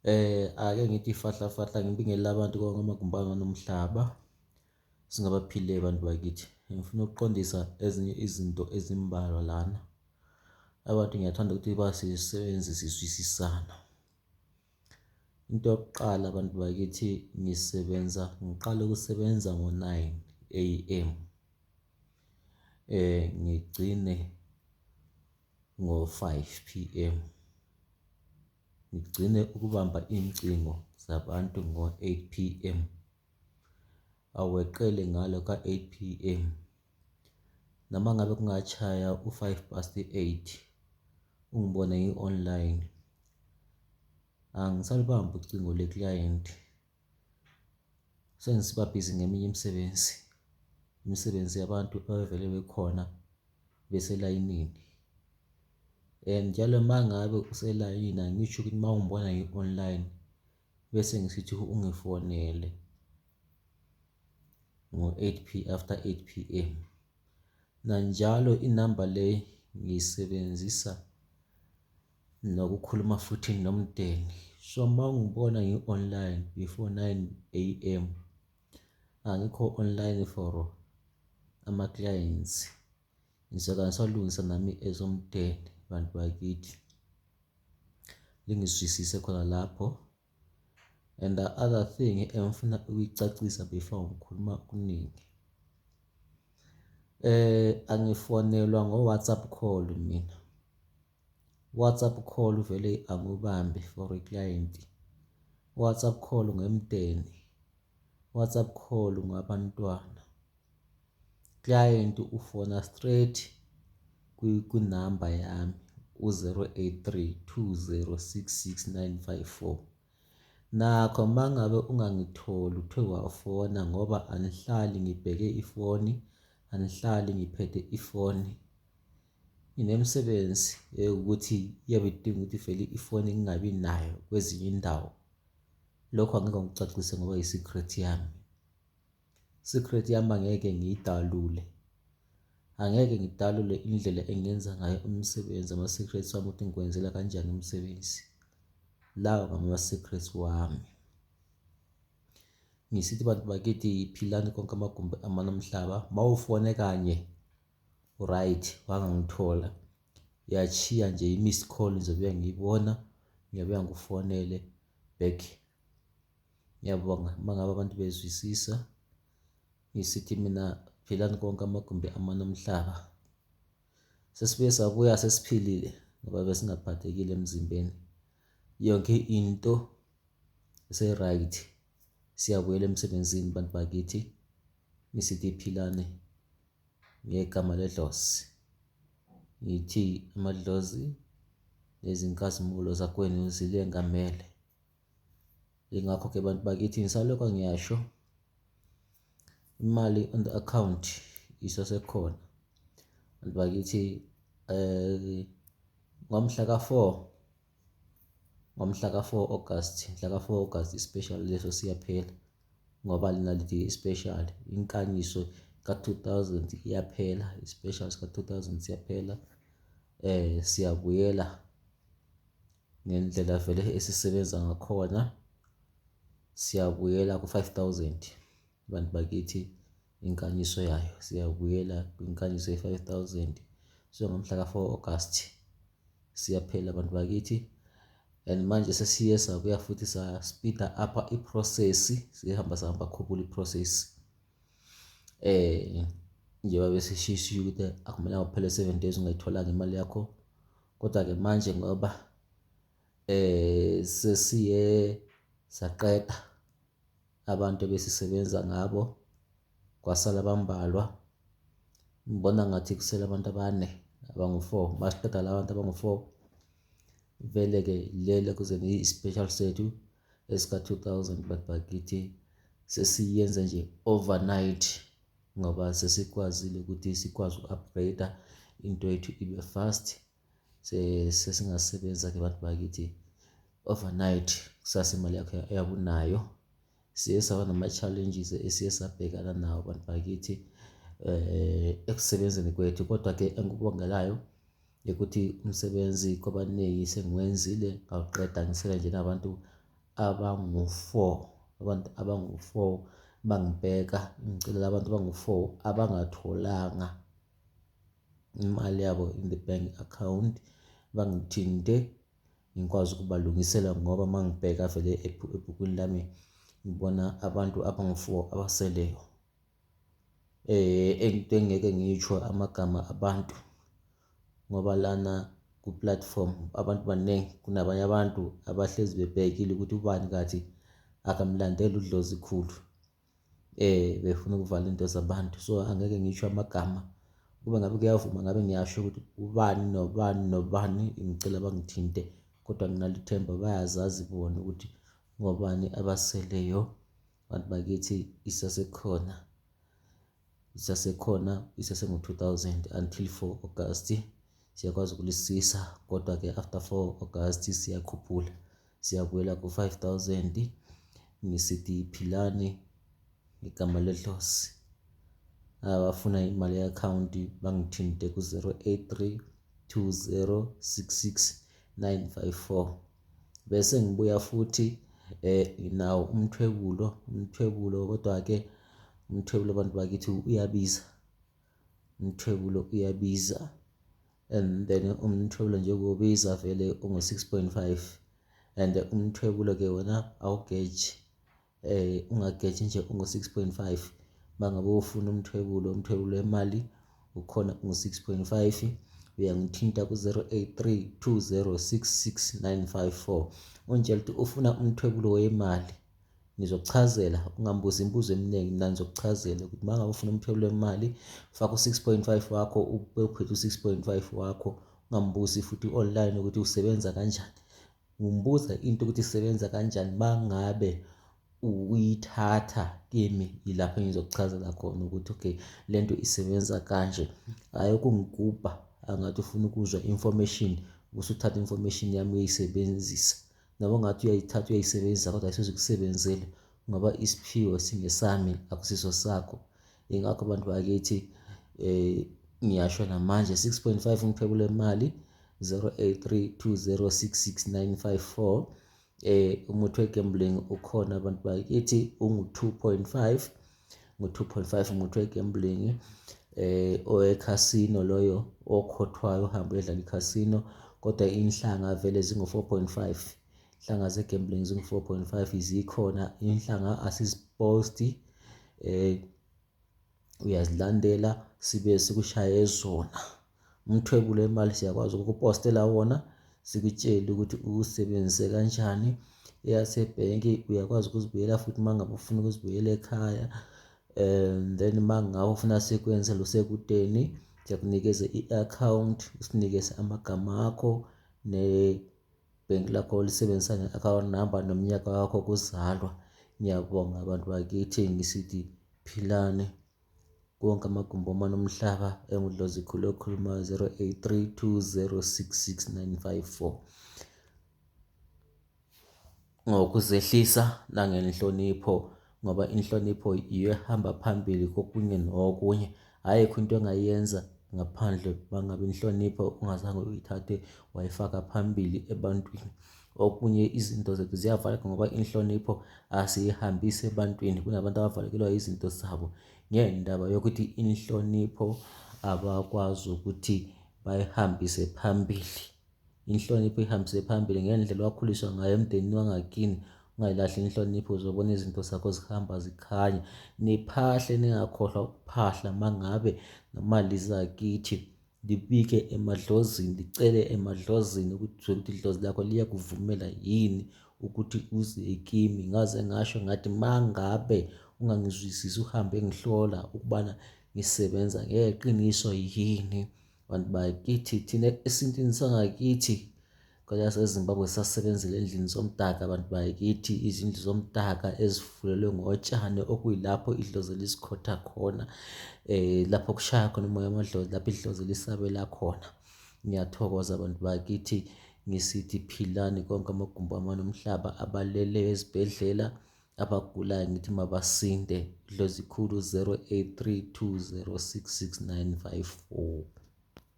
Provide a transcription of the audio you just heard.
Ake ngithi fahla ngibingelela abantu konke amagumbana nomhlaba singabaphile abantu bakithi. Ngifuna ukuqondisa ezinye izinto ezimbalwa lana. Abantu ngiyathanda ukuthi basisebenze sizwisisana. Into yokuqala abantu bakithi ngiqale ukusebenza ngo-9 AM. Ngigcine ngo-5 PM. Ngigcine ukubamba iy'ngcingo zabantu ngo-8 PM. Aweqele ngalo ka-8 PM. Noma ngabe kungachaya u-8:05, ungibone ngi-online, angisalibambi ucingo le-client. Sengisiba busy ngeminye imisebenzi yabantu abavele bekhona beselayinini. And njalo uma ngabe uselayini angisho ukuthi uma ungibona ngi-online bese ngisithi ungifonele after 8 PM. Nanjalo inamba le ngiyisebenzisa nokukhuluma futhi nomndeni. So uma ungibona ngi-online before 9 AM, angikho online for ama-clients. Ngizoke ngisalungisa nami ezomndeni bantu bakithi. Lingizwisise khona lapho. And the other thing engifuna ukuyicacisa before ngikhuluma okuningi. Angifonelwa ngo-WhatsApp call mina. WhatsApp call vele angubambi for i-client. WhatsApp call ngemndeni. WhatsApp call ngabantwana. Client ufona straight kunamba yami u-083 2066954. Nakho mangabe ungangitholi uthe wafona ngoba anihlali ngibheke ifoni, anihlali ngiphethe ifoni. Nginemisebenzi ukuthi iyabe idinga ukuthi vele ifoni ngingabi nayo kwezinye indawo. Lokho angeke ngikucacise ngoba i-secret yami. Secret yami angeke ngiyidalule. Angeke ngidalule indlela engenza ngayo umsebenzi, ama-secrets wami ukuthi ngikwenzela kanjani umsebenzi. Lawo ngama-secrets wami. Ngisithi bantu bakithi philani konke amagumbi amanomhlaba. Mawufone kanye right wangangithola, yachiya nje i-missed call ngizobuya ngiyibona, ngiyabuya ngikufonele back. Ngiyabonga mangabe abantu bezwisisa. Ngisithi mina philani konke amagumbi amanomhlaba. Sesibuye sabuya sesiphilile ngoba besingaphathekile emzimbeni. Yonke into ise-right. Siyabuyela emsebenzini bantu bakithi. Ngisithi philane ngegama ledlozi. Ngithi amadlozi nezinkazimulo zakwenu zilengamele. Ingakho-ke bantu bakithi ngisalokho ngiyasho, imali on the account isesekhona. Bantu bakithi ngomhla ka-4 August i-special leso siyaphela ngoba lina lithi i-special inkanyiso ka-2000 iyaphela, i-special ka-2000 siyaphela. Siyabuyela ngendlela vele esisebenza ngakhona. Siyabuyela ku-5,000 bantu bakithi inkanyiso yayo. Siyabuyela kwinkanyiso ye-5,000. So ngomhla ka-4 August siyaphela bantu bakithi. And manje sesiye sabuya futhi sa-speeda up i-process. Sihamba khuphula i-process. Njengoba besishiye ukuthi akumelanga kuphele 7 days ungayitholanga imali yakho. Kodwa-ke manje ngoba sesiye saqeda abantu ebesisebenza ngabo, kwasala bambalwa. Ngibona ngathi kusele abantu abane abangu-4. Masiqeda la bantu abangu-4, vele-ke lele kuze i-special sethu esika-2000 bantu bakithi sesiyenza nje overnight ngoba sesikwazile ukuthi sikwazi uku-upgrade into yethu ibe fast. Sesingasebenza-ke bantu bakithi overnight. Kusasa imali yakho yabunayo. Siye saba nama-challenges esiye sabhekana nawo bantu bakithi ekusebenzeni kwethu. Kodwa-ke engikubongelayo ukuthi umsebenzi kwabaningi sengiwenzile ngawuqeda, ngisele nje nabantu abangu-4 bangibheka, ngicela abantu abangu-4 abangatholanga imali yabo in the bank account bangithinte ngikwazi ukubalungisela, ngoba mangibheka vele ebhukwini lami ngibona abantu abangu-4 abaseleyo. Into engeke ngiyisho amagama abantu ngoba lana ku-platform abantu baningi, kunabanye abantu abahlezi bebhekile ukuthi ubani kathi akamlandela uDlozi Khulu, befuna ukuvala into zabantu. So angeke ngisho amagama, kube ngabe kuyavuma ngabe ngiyasho ukuthi ubani nobani nobani ngicela bangithinte, kodwa nginalo ithemba bayazazi bona ukuthi ngobani abaseleyo. Bantu bakithi isasengu-2000 until 4 August siyakwazi ukulisisa, kodwa-ke after 4 August siyakhuphula, siyabuyela ku-5,000. Ngisithi Philani igama leDlozi. Abafuna imali ye-akhawunti bangithinte ku-083 20 66 954. Bese ngibuya futhi nawo umthwebulo, kodwa-ke umthwebulo abantu bakithi uyabiza, and then umthwebulo nje kubiza vele ungu-6.5, and umthwebulo-ke wona awugeji, ungageji nje ungu-6.5. Mangabe ufuna umthwebulo wemali ukhona ungu-6.5, uyangithinta ku-083 20 66 954. Ungitshela ukuthi ufuna umthwebulo wemali, ngizokuchazela, ungambuzi imibuzo eminingi, mina ngizokuchazela ukuthi mangabe ufuna umthwebulo wemali faka u-6.5 wakho, uphethe u-6.5 wakho. Ungambuzi futhi online ukuthi usebenza kanjani, ngimbuza into ukuthi isebenza kanjani. Mangabe uyithatha kimi, yilapho engizokuchazela khona ukuthi okay, lento isebenza kanje. Hayi ukungigubha angathi ufuna ukuzwa information usuthatha information yami uyayisebenzisa, noma ngathi uyayithatha uyayisebenzisa kodwa ayisizokusebenzela ngoba isiphiwo singesami akusiso sakho. Ingakho abantu bakithi ngiyasho namanje 6.5 umthwebulo wemali 083 20 66 954. Umuthi we-gambling ukhona abantu bakithi ungu-2.5, ngu-2.5 umuthi we-gambling. Owe-casino loyo okhothwayo uhambe uyodlala i-casino, kodwa inhlanga vele zingu-4.5. Inhlanga ze-gambling zingu-4.5 zikhona. Inhlanga asiziposti, uyazilandela sibe sikushaye zona. Umthwebulo wemali siyakwazi ukupostela wona, sikutshele ukuthi usebenzise kanjani. Eyasebhenki uyakwazi ukuzibuyela futhi mangabe ufuna ukuzibuyela ekhaya, then mangabe ufuna sikwenzele usekudeni, siyakunikeza i-account, usinikeze amagama akho nebhenki lakho lisebenzisa ne-account number nomnyaka wakho kuzalwa. Ngiyabonga abantu bakithi, ngisithi Philani. Konke amagumbi omane omhlaba, enguDlozi Khulu okhulumayo, 083 20 66 954. Ngokuzehlisa nangenhlonipho, ngoba inhlonipho iyo ehamba phambili kokunye nokunye. Ayikho into engayenza ngaphandle mangabe inhlonipho ungazange uyithathe wayifaka phambili ebantwini. Okunye izinto zethu ziyavaleka ngoba inhlonipho asiyihambisi ebantwini. Kunabantu abavalekelwa izinto zabo ngendaba yokuthi inhlonipho abakwazi ukuthi bayihambise phambili. Inhlonipho ihambise phambili ngendlela wakhuliswa ngayo emndenini wangakini. Ungayilahli inhlonipho, uzobona izinto zakho zihamba zikhanya. Niphahle, ningakhohlwa ukuphahla. Mangabe nemali zakithi libike emadlozini, licele emadlozini ukuthi idlozi lakho liyakuvumela yini ukuthi uze kimi. Ngaze ngasho ngathi mangabe ungangizwisisi uhambe ngihlola ukubana ngisebenza ngeqiniso yini. Bantu bakithi thina esintwini sangakithi kodwa yaseZimbabwe sasebenzela endlini zomdaka. Abantu bakithi izindlu zomdaka ezifulelwe ngotshani, okuyilapho idlozi lisikhotha khona, lapho kushaya khona umoya amadlozi, lapho idlozi lisabela khona. Ngiyathokoza abantu bakithi, ngisithi Philani konke amagumbi amane omhlaba, abalele ezibhedlela, abagulayo ngithi mabasinde. Dlozi Khulu 083 20 66 954.